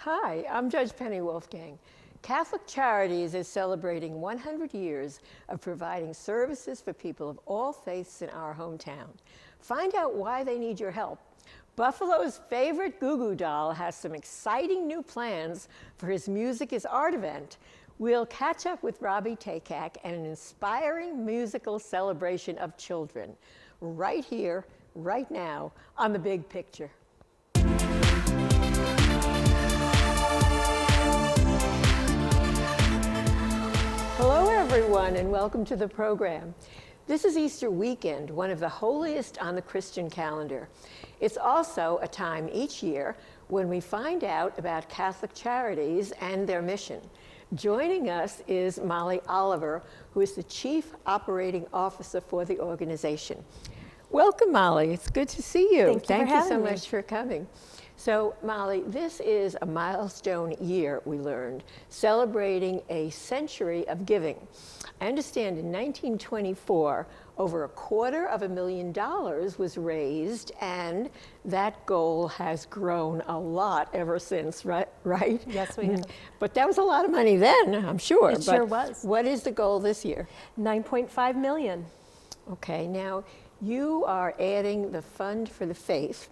Hi, I'm Judge Penny Wolfgang. Catholic Charities is celebrating 100 years of providing services for people of all faiths in our hometown. Find out why they need your help. Buffalo's favorite Goo Goo Doll has some exciting new plans for his Music is Art event. We'll catch up with Robbie Takak and an inspiring musical celebration of children right here, right now, on The Big Picture. Hello, everyone, and welcome to the program. This is Easter weekend, one of the holiest on the Christian calendar. It's also a time each year when we find out about Catholic Charities and their mission. Joining us is Molly Oliver, who is the Chief Operating Officer for the organization. Welcome, Molly. It's good to see you. Thank you so much for coming. So, Molly, this is a milestone year, we learned, celebrating a century of giving. I understand in 1924, over $250,000 was raised, and that goal has grown a lot ever since, right? Yes, we have. But that was a lot of money then, I'm sure. It sure was. What is the goal this year? $9.5 million. Okay, now you are adding the Fund for the Faith.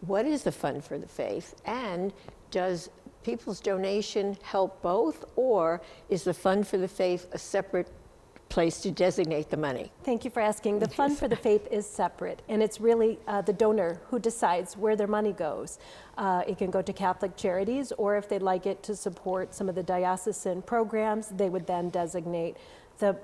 What is the Fund for the Faith, and does people's donation help both, or is the Fund for the Faith a separate place to designate the money? Thank you for asking. The Fund for the Faith is separate, and it's really the donor who decides where their money goes. It can go to Catholic Charities, or if they'd like it to support some of the diocesan programs, they would then designate the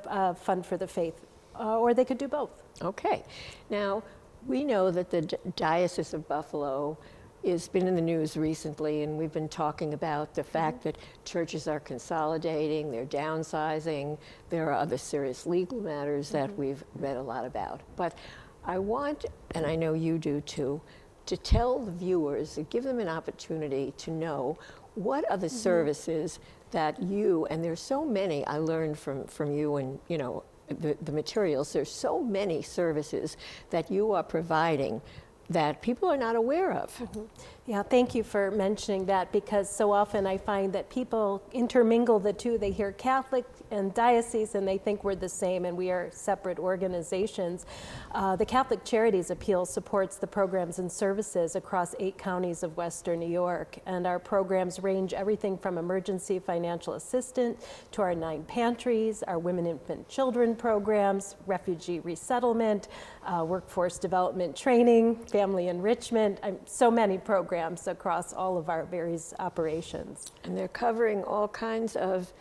Fund for the Faith, or they could do both. Okay. Now, we know that the Diocese of Buffalo has been in the news recently, and we've been talking about the fact that churches are consolidating, they're downsizing, there are other serious legal matters that we've read a lot about. But I want, and I know you do too, to tell the viewers, give them an opportunity to know what are the services that you, and there's so many I learned from you and, you know, the materials. There's so many services that you are providing that people are not aware of. Yeah, thank you for mentioning that, because so often I find that people intermingle the two. They hear Catholic and diocese and they think we're the same, and we are separate organizations. The Catholic Charities Appeal supports the programs and services across 8 counties of Western New York, and our programs range everything from emergency financial assistance to our 9 pantries, our women, infant, children programs, refugee resettlement, workforce development training, family enrichment, so many programs across all of our various operations. And they're covering all kinds of,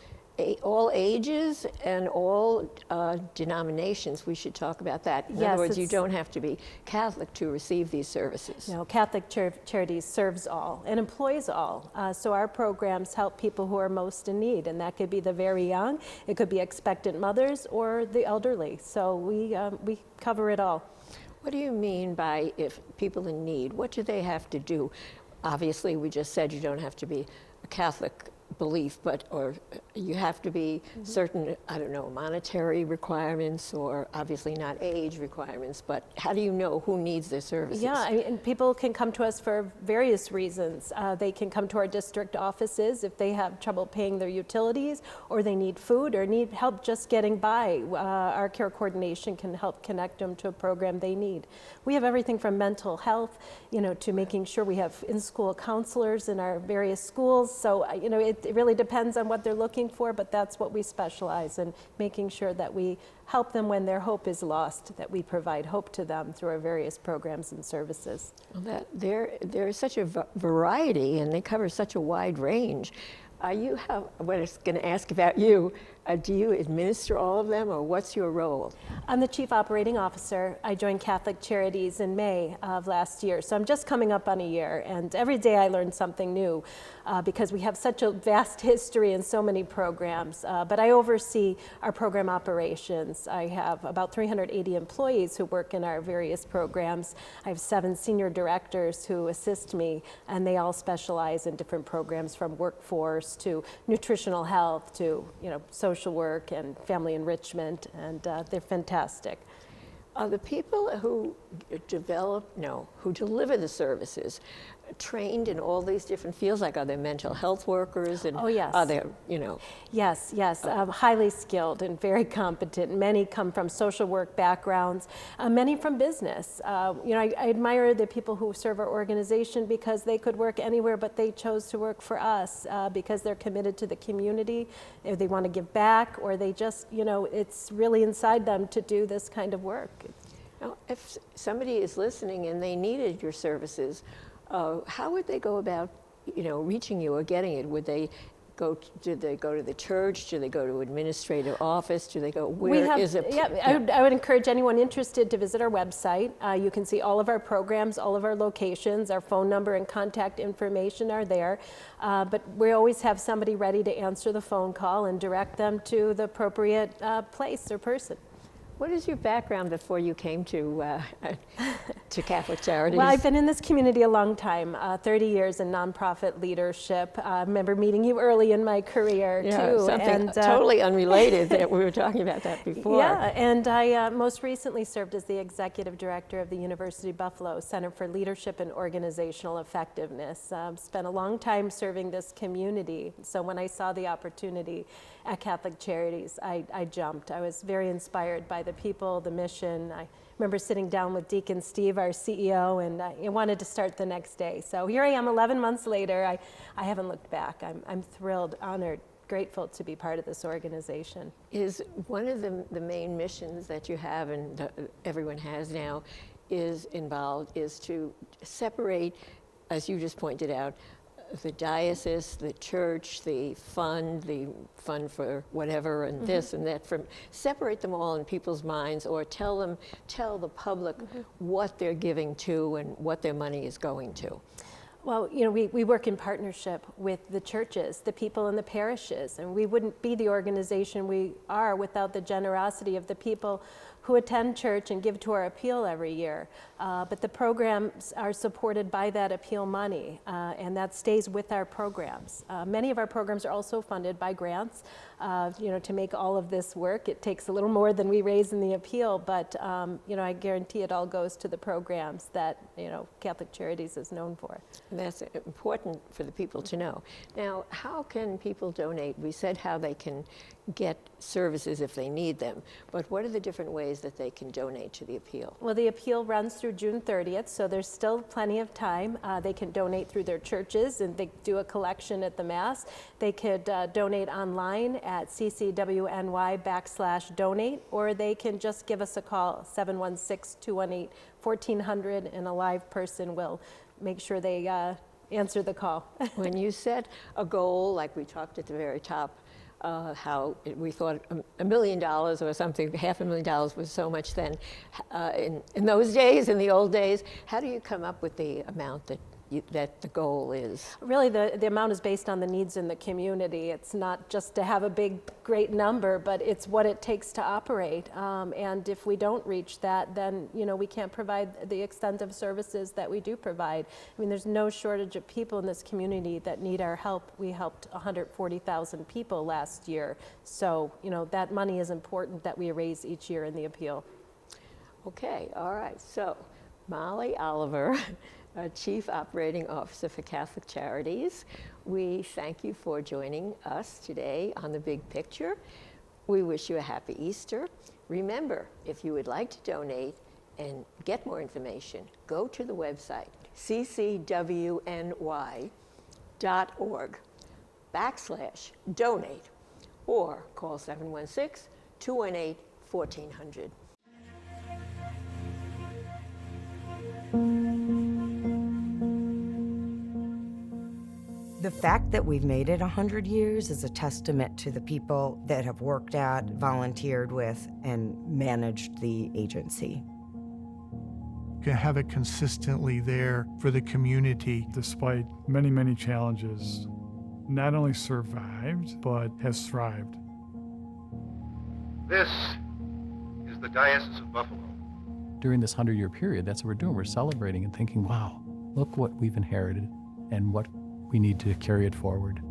all ages and all denominations. We should talk about that. In other words, you don't have to be Catholic to receive these services. No, Catholic Charities serves all and employs all. So our programs help people who are most in need, and that could be the very young, it could be expectant mothers, or the elderly. So we cover it all. What do you mean by if people in need? What do they have to do? Obviously, we just said you don't have to be a Catholic belief, but or you have to be certain, I don't know, monetary requirements, or obviously not age requirements, but how do you know who needs their services? Yeah, and people can come to us for various reasons. They can come to our district offices if they have trouble paying their utilities, or they need food, or need help just getting by. Our care coordination can help connect them to a program they need. We have everything from mental health, you know, to making sure we have in-school counselors in our various schools. So, you know, it really depends on what they're looking for, but that's what we specialize in, making sure that we help them when their hope is lost, that we provide hope to them through our various programs and services. Well, there is such a variety, and they cover such a wide range. I was going to ask about you. Do you administer all of them, or what's your role? I'm the Chief Operating Officer. I joined Catholic Charities in May of last year, so I'm just coming up on a year, and every day I learn something new because we have such a vast history and so many programs. But I oversee our program operations. I have about 380 employees who work in our various programs. I have 7 senior directors who assist me, and they all specialize in different programs, from workforce to nutritional health to, you know, social work and family enrichment, and they're fantastic. The people who deliver the services, trained in all these different fields? Like, are there mental health workers? And Oh, yes. are there, you know? Yes, yes, highly skilled and very competent. Many come from social work backgrounds, many from business. You know, I admire the people who serve our organization because they could work anywhere, but they chose to work for us because they're committed to the community, if they want to give back, or they just, you know, it's really inside them to do this kind of work. Now, if somebody is listening and they needed your services, how would they go about, you know, reaching you or getting it? Would they go? Did they go to the church? Do they go to administrative office? Do they go? Where is it? Yeah, I would encourage anyone interested to visit our website. You can see all of our programs, all of our locations, our phone number and contact information are there. But we always have somebody ready to answer the phone call and direct them to the appropriate place or person. What is your background before you came to Catholic Charities? Well, I've been in this community a long time, 30 years in nonprofit leadership. I remember meeting you early in my career, too. Something totally unrelated that we were talking about that before. Yeah, and I most recently served as the executive director of the University of Buffalo Center for Leadership and Organizational Effectiveness. Spent a long time serving this community. So when I saw the opportunity at Catholic Charities, I jumped. I was very inspired by the people, the mission. I remember sitting down with Deacon Steve, our CEO, and I wanted to start the next day. So here I am 11 months later. I haven't looked back. I'm thrilled, honored, grateful to be part of this organization. Is one of the main missions that you have and everyone has now is to separate, as you just pointed out, the diocese, the church, the fund for whatever, and this and that, from separate them all in people's minds, or tell the public what they're giving to and what their money is going to. Well, you know, we work in partnership with the churches, the people in the parishes, and we wouldn't be the organization we are without the generosity of the people who attend church and give to our appeal every year. But the programs are supported by that appeal money, and that stays with our programs. Many of our programs are also funded by grants. You know, to make all of this work, it takes a little more than we raise in the appeal, but you know, I guarantee it all goes to the programs that, you know, Catholic Charities is known for. And that's important for the people to know. Now, how can people donate? We said how they can get services if they need them, but what are the different ways that they can donate to the appeal? Well, the appeal runs through June 30th, so there's still plenty of time. They can donate through their churches, and they do a collection at the Mass. They could donate online at ccwny.com/donate, or they can just give us a call, 716-218-1400, and a live person will make sure they answer the call. When you set a goal, like we talked at the very top, how we thought $1 million or something, $500,000 was so much then. In those days, in the old days, how do you come up with the amount that the goal is? Really, the amount is based on the needs in the community. It's not just to have a big, great number, but it's what it takes to operate. And if we don't reach that, then, you know, we can't provide the extent of services that we do provide. I mean, there's no shortage of people in this community that need our help. We helped 140,000 people last year. So, you know, that money is important that we raise each year in the appeal. Okay, all right. So, Molly Oliver, Chief Operating Officer for Catholic Charities. We thank you for joining us today on The Big Picture. We wish you a happy Easter. Remember, if you would like to donate and get more information, go to the website, ccwny.org/donate, or call 716-218-1400. The fact that we've made it 100 years is a testament to the people that have worked at, volunteered with, and managed the agency. To have it consistently there for the community. Despite many, many challenges, not only survived, but has thrived. This is the Diocese of Buffalo. During this 100-year period, that's what we're doing. We're celebrating and thinking, wow, look what we've inherited and what we need to carry it forward.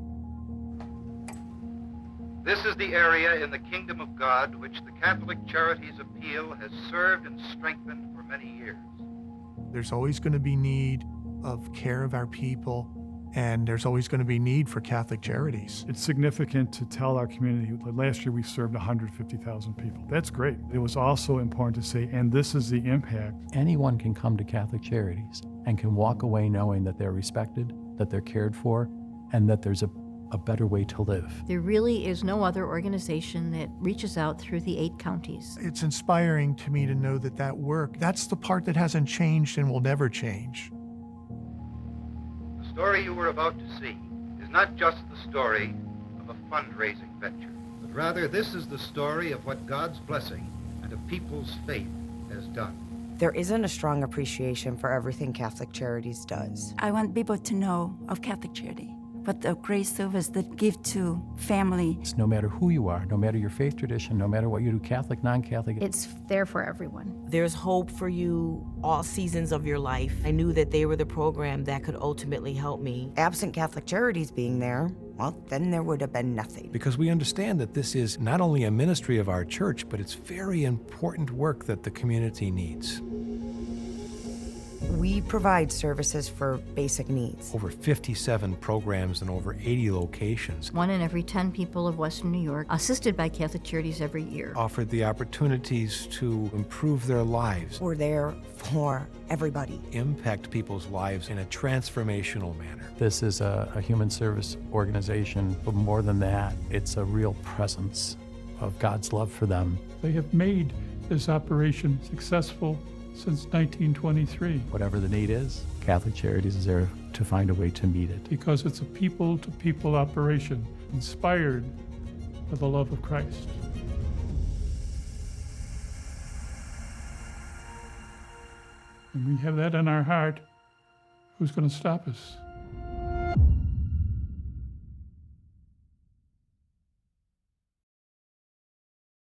This is the area in the kingdom of God which the Catholic Charities appeal has served and strengthened for many years. There's always going to be need of care of our people, and there's always going to be need for Catholic Charities. It's significant to tell our community that last year we served 150,000 people. That's great. It was also important to say, and this is the impact. Anyone can come to Catholic Charities and can walk away knowing that they're respected, that they're cared for, and that there's a better way to live. There really is no other organization that reaches out through the 8 counties. It's inspiring to me to know that that work, that's the part that hasn't changed and will never change. The story you were about to see is not just the story of a fundraising venture, but rather this is the story of what God's blessing and a people's faith has done. There isn't a strong appreciation for everything Catholic Charities does. I want people to know of Catholic Charity, but the great service that give to family. It's no matter who you are, no matter your faith tradition, no matter what you do, Catholic, non-Catholic. It's there for everyone. There's hope for you all seasons of your life. I knew that they were the program that could ultimately help me. Absent Catholic Charities being there, well, then there would have been nothing. Because we understand that this is not only a ministry of our church, but it's very important work that the community needs. We provide services for basic needs. Over 57 programs in over 80 locations. 1 in every 10 people of Western New York assisted by Catholic Charities every year. Offered the opportunities to improve their lives. We're there for everybody. Impact people's lives in a transformational manner. This is a human service organization, but more than that, it's a real presence of God's love for them. They have made this operation successful since 1923. Whatever the need is, Catholic Charities is there to find a way to meet it. Because it's a people-to-people operation, inspired by the love of Christ. And we have that in our heart. Who's going to stop us?